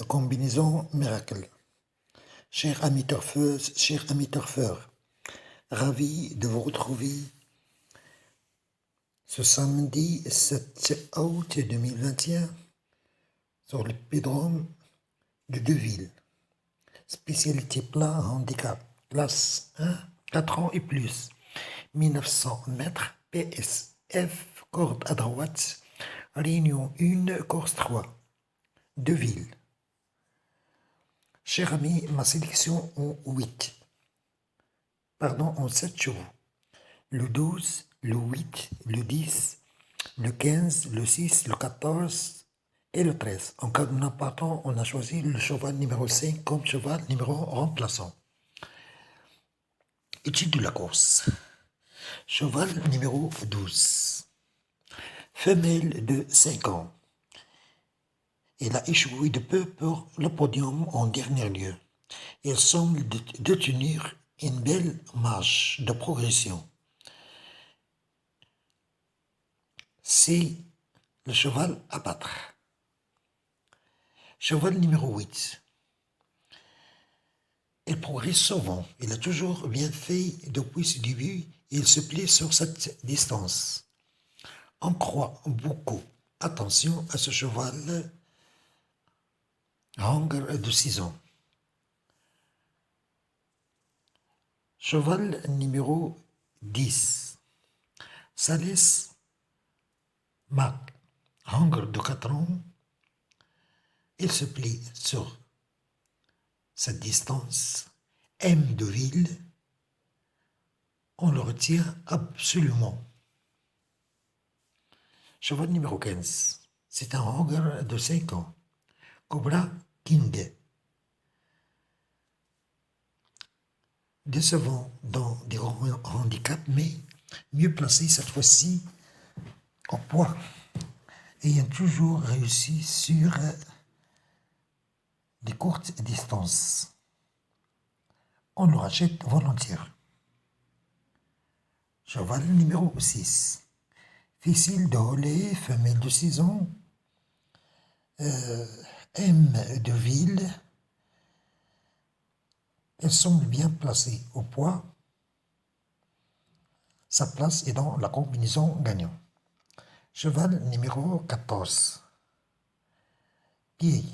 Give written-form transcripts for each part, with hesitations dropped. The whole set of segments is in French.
Combinaison miracle. Chers amis turfeuses, chers amis turfeurs, ravi de vous retrouver ce samedi 7 août 2021 sur l'hippodrome de Deauville. Spécialité plat handicap, classe 1, 4 ans et plus, 1900 mètres, PSF, corde à droite, Réunion 1, course 3, Deauville. Cher ami, ma sélection en 7 chevaux. Le 12, le 8, le 10, le 15, le 6, le 14 et le 13. En cas de n'important, on a choisi le cheval numéro 5 comme cheval numéro remplaçant. Étude de la course. Cheval numéro 12. Femelle de 5 ans. Elle a échoué de peu pour le podium en dernier lieu. Elle semble détenir une belle marge de progression. C'est le cheval à battre. Cheval numéro 8. Elle progresse souvent. Il a toujours bien fait depuis ce début et il se plaît sur cette distance. On croit beaucoup. Attention à ce cheval Hangre de 6 ans. Cheval numéro 10. Salès Mac, Hangre de 4 ans. Il se plaît sur cette distance. M de ville. On le retient absolument. Cheval numéro 15. C'est un Hangre de 5 ans. Cobra King. Décevant dans des grands handicaps, mais mieux placé cette fois-ci au poids, ayant toujours réussi sur des courtes distances. On le rachète volontiers. Cheval numéro 6. Ficile de relais, femelle de 6 ans. M de ville. Elle semble bien placée au poids. Sa place est dans la combinaison gagnant. Cheval numéro 14. Pied.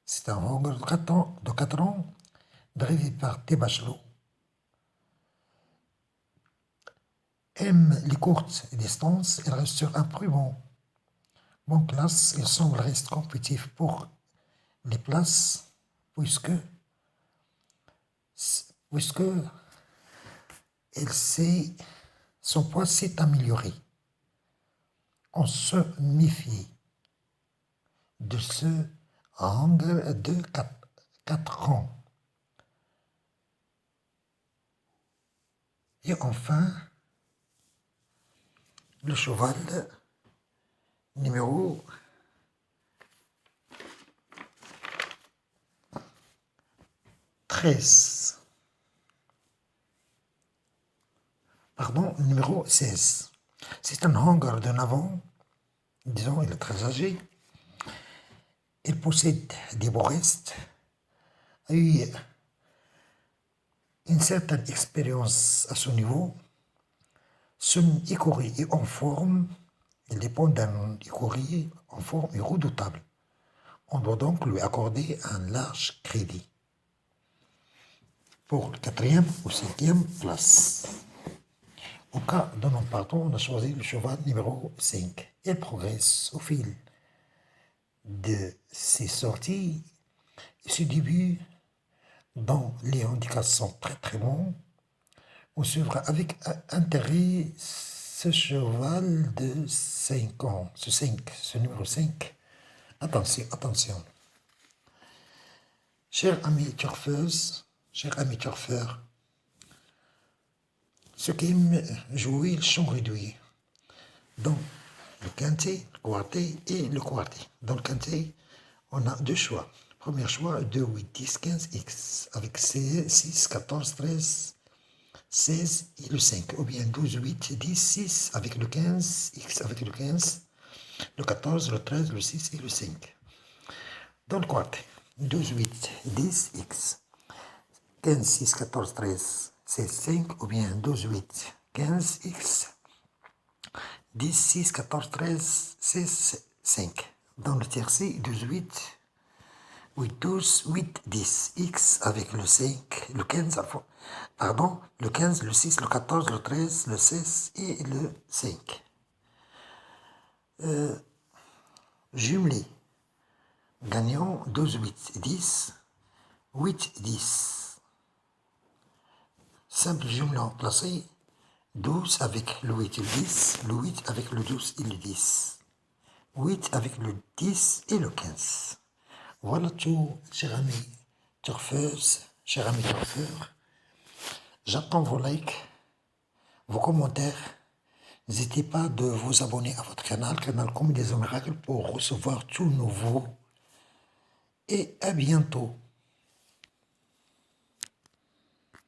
C'est un Hangre de 4 ans, drivé par Tébachelot. Aime les courtes distances, il reste sur un prudent. Bon classe, il semble rester compétitif pour les places, puisque son poids s'est amélioré. On se méfie de ce Hangre de 4 ans. Et enfin, le cheval numéro 13. Pardon, numéro 16. C'est un Hangre de 9 ans. Disons, il est très âgé. Il possède des beaux restes. A eu une certaine expérience à ce niveau. Son écurie est en forme. Il dépend d'un écurie en forme et redoutable. On doit donc lui accorder un large crédit pour 4e ou 5e place. Au cas de non-pardon, on a choisi le cheval numéro 5. Il progresse au fil de ses sorties et ses débuts dont les handicaps sont très très bons. On suivra avec intérêt ce cheval de 5 ans, ce numéro 5. Attention, attention. Chers amis turfeuses, chers amis turfeurs, ceux qui aiment jouer le champ réduit, dans le quintet, le quartet et le quartet. Dans le quintet, on a 2 choix. Premier choix, 2, 8, 10, 15, X, avec 6, 14, 13, 16 et le 5. Ou bien 12, 8, 10, 6, avec le 15, X avec le 15, le 14, le 13, le 6 et le 5. Dans le quartet, 12, 8, 10, X. 15, 6, 14, 13, 16, 5, ou bien 12, 8, 15, X. 10, 6, 14, 13, 16, 5. Dans le tiercé, 18, 8, 12, 8, 10. X avec le 5, le 15, pardon, le 15, le 6, le 14, le 13, le 16 et le 5. Jumelé. Gagnant 12, 8, 10, 8, 10. Simple jumelant placé 12 avec le 8 et le 10, le 8 avec le 12 et le 10, 8 avec le 10 et le 15. Voilà tout, chers amis turfeuses, chers amis turfeurs. J'attends vos likes, vos commentaires. N'hésitez pas de vous abonner à votre canal Combinaison Miracle pour recevoir tout nouveau. Et à bientôt.